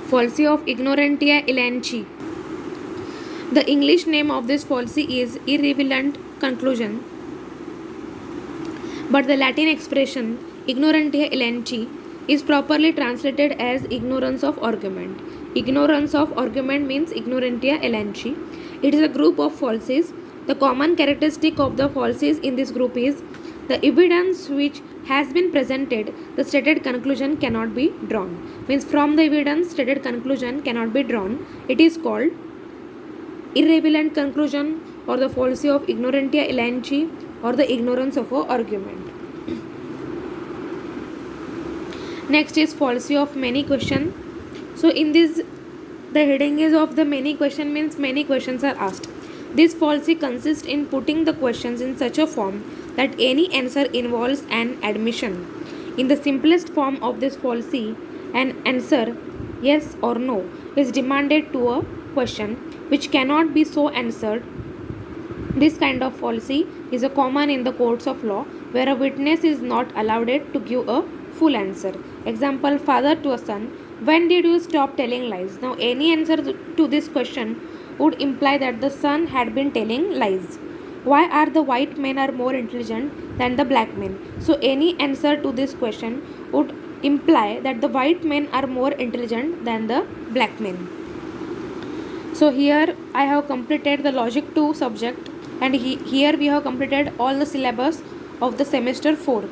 Fallacy of ignorantia elenchi. The English name of this fallacy is irrelevant conclusion, but the Latin expression ignorantia elenchi is properly translated as ignorance of argument. Ignorance of argument means ignorantia elenchi. It is a group of falsies. The common characteristic of the falsies in this group is the evidence which has been presented, the stated conclusion cannot be drawn. Means from the evidence, stated conclusion cannot be drawn. It is called irrelevant conclusion or the fallacy of ignorantia elenchi or the ignorance of a argument. Next is fallacy of many question. So in this, the heading is of the many question means many questions are asked. This fallacy consists in putting the questions in such a form that any answer involves an admission. In the simplest form of this fallacy, an answer yes or no is demanded to a question which cannot be so answered. This kind of fallacy is a common in the courts of law where a witness is not allowed to give a full answer. Example, father to a son, when did you stop telling lies? Now any answer to this question would imply that the son had been telling lies. Why are the white men are more intelligent than the black men? So any answer to this question would imply that the white men are more intelligent than the black men. So here I have completed the logic 2 subject, and here we have completed all the syllabus of the semester 4.